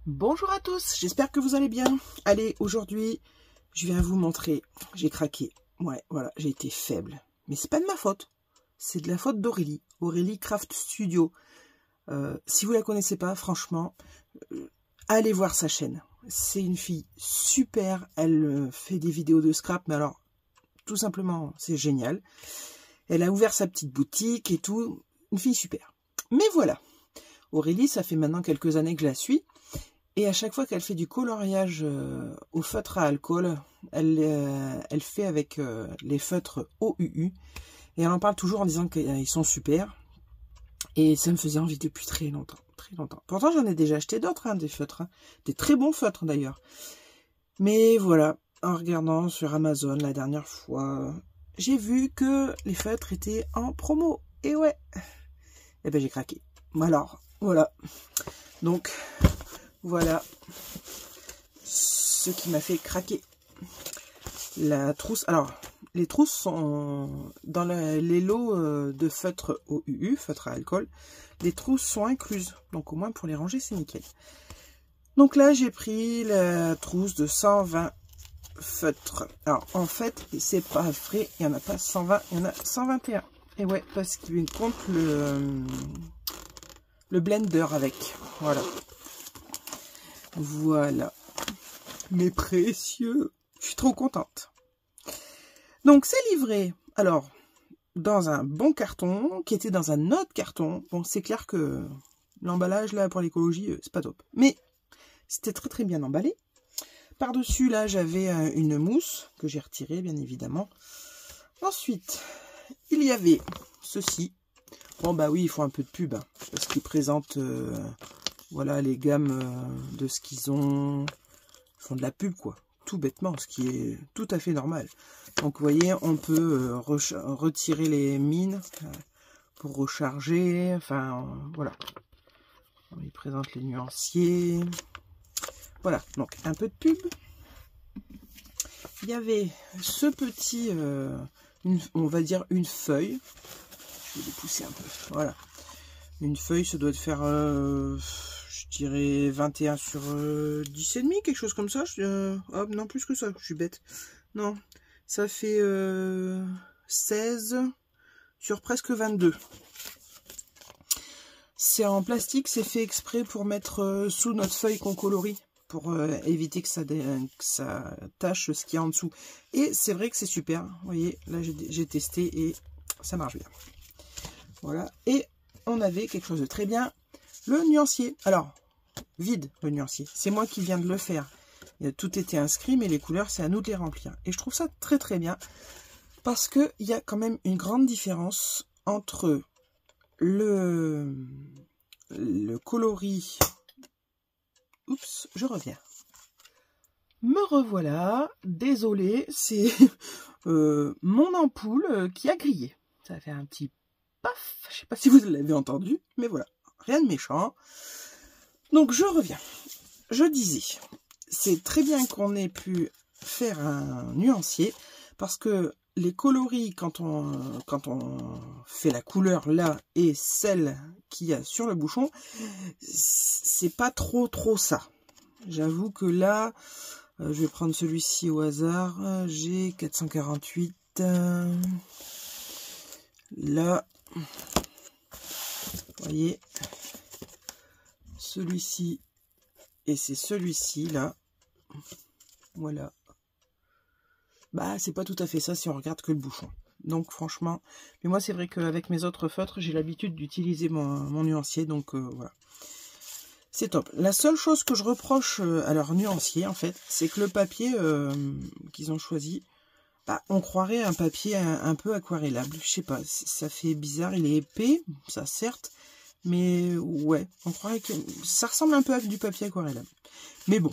Bonjour à tous, j'espère que vous allez bien. Allez, aujourd'hui, je viens vous montrer. J'ai craqué. Ouais, voilà, j'ai été faible. Mais c'est pas de ma faute. C'est de la faute d'Aurélie. Aurélie Craft Studio. Si vous la connaissez pas, franchement, allez voir sa chaîne. C'est une fille super. Elle fait des vidéos de scrap, mais alors, tout simplement, c'est génial. Elle a ouvert sa petite boutique et tout. Une fille super. Mais voilà. Aurélie, ça fait maintenant quelques années que je la suis. Et à chaque fois qu'elle fait du coloriage au feutre à alcool, elle fait avec les feutres OUU. Et elle en parle toujours en disant qu'ils sont super. Et ça me faisait envie depuis très longtemps. Très longtemps. Pourtant, j'en ai déjà acheté d'autres, hein, des feutres. Hein, des très bons feutres d'ailleurs. Mais voilà, en regardant sur Amazon la dernière fois, j'ai vu que les feutres étaient en promo. Et ouais, et ben j'ai craqué. Alors, voilà. Donc... voilà ce qui m'a fait craquer. La trousse. Alors, les trousses sont dans les lots de feutres OUU, feutres à alcool. Les trousses sont incluses. Donc, au moins, pour les ranger, c'est nickel. Donc là, j'ai pris la trousse de 120 feutres. Alors, en fait, c'est pas vrai. Il n'y en a pas 120, il y en a 121. Et ouais, parce qu'il compte le blender avec. Voilà. Voilà, mes précieux, je suis trop contente. Donc c'est livré, alors, dans un bon carton, qui était dans un autre carton. Bon, c'est clair que l'emballage, là, pour l'écologie, c'est pas top. Mais c'était très très bien emballé. Par-dessus, là, j'avais une mousse, que j'ai retirée, bien évidemment. Ensuite, il y avait ceci. Bon, bah oui, il faut un peu de pub, hein, parce qu'ils présentent... voilà les gammes de ce qu'ils ont. Ils font de la pub, quoi. Tout bêtement, ce qui est tout à fait normal. Donc, vous voyez, on peut retirer les mines pour recharger. Enfin, voilà. Ils présentent les nuanciers. Voilà, donc un peu de pub. Il y avait ce petit, on va dire une feuille. Je vais les pousser un peu. Voilà. Une feuille, ça doit faire... je dirais 21 sur 10,5, quelque chose comme ça. Oh, non, plus que ça, je suis bête. Non, ça fait 16 sur presque 22. C'est en plastique, c'est fait exprès pour mettre sous notre feuille qu'on colorie, pour éviter que ça tâche ce qu'il y a en dessous. Et c'est vrai que c'est super. Vous voyez, là j'ai testé et ça marche bien. Voilà, et on avait quelque chose de très bien. Le nuancier. Alors, vide le nuancier. C'est moi qui viens de le faire. Il a tout été inscrit, mais les couleurs, c'est à nous de les remplir. Et je trouve ça très très bien. Parce qu'il y a quand même une grande différence entre le coloris... Oups, je reviens. Me revoilà. Désolé, c'est mon ampoule qui a grillé. Ça fait un petit paf. Je ne sais pas si vous l'avez entendu, mais voilà. Rien de méchant. Donc, je reviens. Je disais, c'est très bien qu'on ait pu faire un nuancier, parce que les coloris, quand on fait la couleur là et celle qu'il y a sur le bouchon, c'est pas trop ça. J'avoue que là, je vais prendre celui-ci au hasard. J'ai 448. Là, vous voyez, celui-ci et c'est celui-ci là. Voilà. Bah, c'est pas tout à fait ça si on regarde que le bouchon. Donc franchement, mais moi c'est vrai qu'avec mes autres feutres, j'ai l'habitude d'utiliser mon nuancier, donc voilà. C'est top. La seule chose que je reproche à leur nuancier, en fait, c'est que le papier qu'ils ont choisi, bah, on croirait un papier un peu aquarellable. Je sais pas, ça fait bizarre, il est épais, ça certes, mais ouais, on croirait que ça ressemble un peu à du papier aquarellable. Mais bon,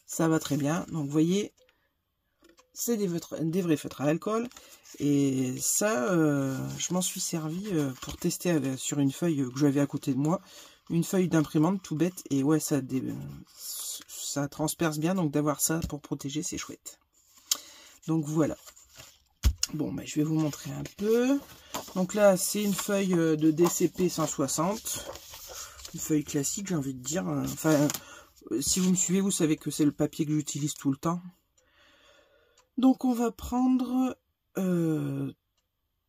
ça va très bien. Donc vous voyez, c'est des vrais feutres à alcool. Et ça, je m'en suis servi pour tester sur une feuille que j'avais à côté de moi. Une feuille d'imprimante tout bête. Et ouais, ça transperce bien. Donc d'avoir ça pour protéger, c'est chouette. Donc voilà. Bon, bah, je vais vous montrer un peu. Donc là, c'est une feuille de DCP 160. Une feuille classique, j'ai envie de dire. Enfin, si vous me suivez, vous savez que c'est le papier que j'utilise tout le temps. Donc on va prendre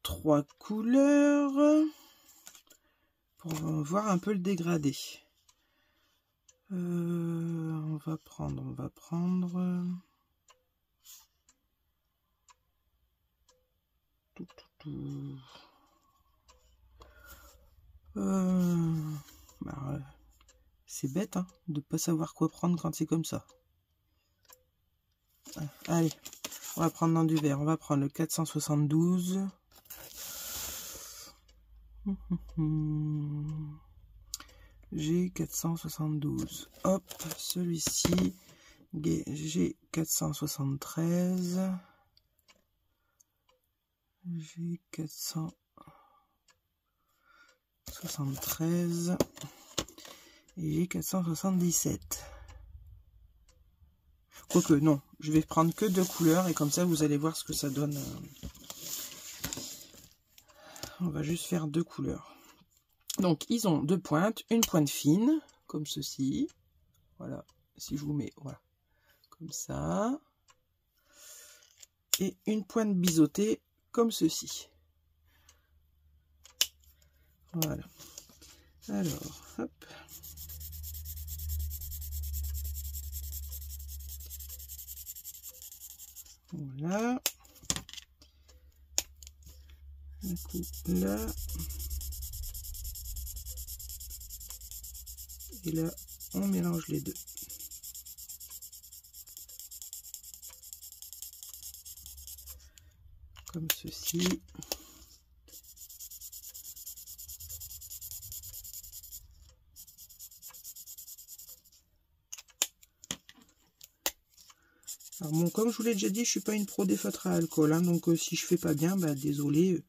3 couleurs pour voir un peu le dégradé. On va prendre c'est bête hein, de pas savoir quoi prendre quand c'est comme ça. Allez, on va prendre dans du vert. On va prendre le 472. G472. Hop, celui-ci. G473. G473. Et G477. Quoique, non, je vais prendre que 2 couleurs et comme ça, vous allez voir ce que ça donne. On va juste faire 2 couleurs. Donc, ils ont 2 pointes, une pointe fine, comme ceci. Voilà, si je vous mets, voilà, comme ça. Et une pointe biseautée, comme ceci. Voilà. Alors, hop. Voilà. Un coup là. Et là, on mélange les deux. Comme ceci. Alors bon, comme je vous l'ai déjà dit, je suis pas une pro des feutres à alcool, hein, donc si je fais pas bien, bah désolé.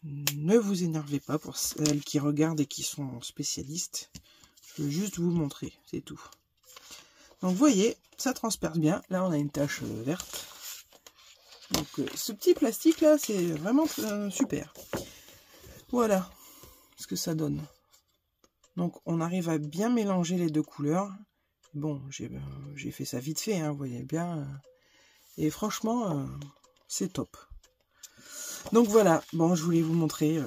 Ne vous énervez pas pour celles qui regardent et qui sont spécialistes. Je veux juste vous montrer, c'est tout. Donc vous voyez, ça transperce bien. Là, on a une tache verte. Donc ce petit plastique là, c'est vraiment super. Voilà ce que ça donne. Donc on arrive à bien mélanger les 2 couleurs. Bon, j'ai fait ça vite fait, hein, vous voyez bien. Et franchement, c'est top. Donc voilà, bon, je voulais vous montrer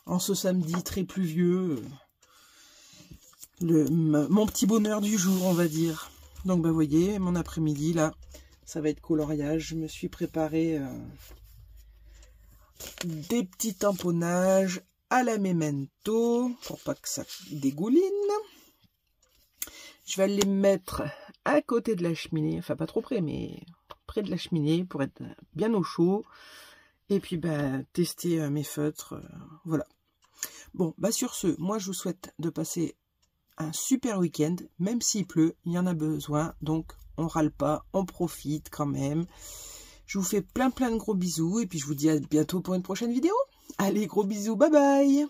en ce samedi très pluvieux mon petit bonheur du jour, on va dire. Donc bah, vous voyez, mon après-midi là, ça va être coloriage. Je me suis préparé des petits tamponnages à la Memento pour pas que ça dégouline. Je vais les mettre à côté de la cheminée, enfin pas trop près, mais près de la cheminée pour être bien au chaud. Et puis bah, tester mes feutres, voilà. Bon, bah sur ce, moi je vous souhaite de passer un super week-end, même s'il pleut, il y en a besoin, donc on râle pas, on profite quand même. Je vous fais plein de gros bisous, et puis je vous dis à bientôt pour une prochaine vidéo. Allez, gros bisous, bye bye!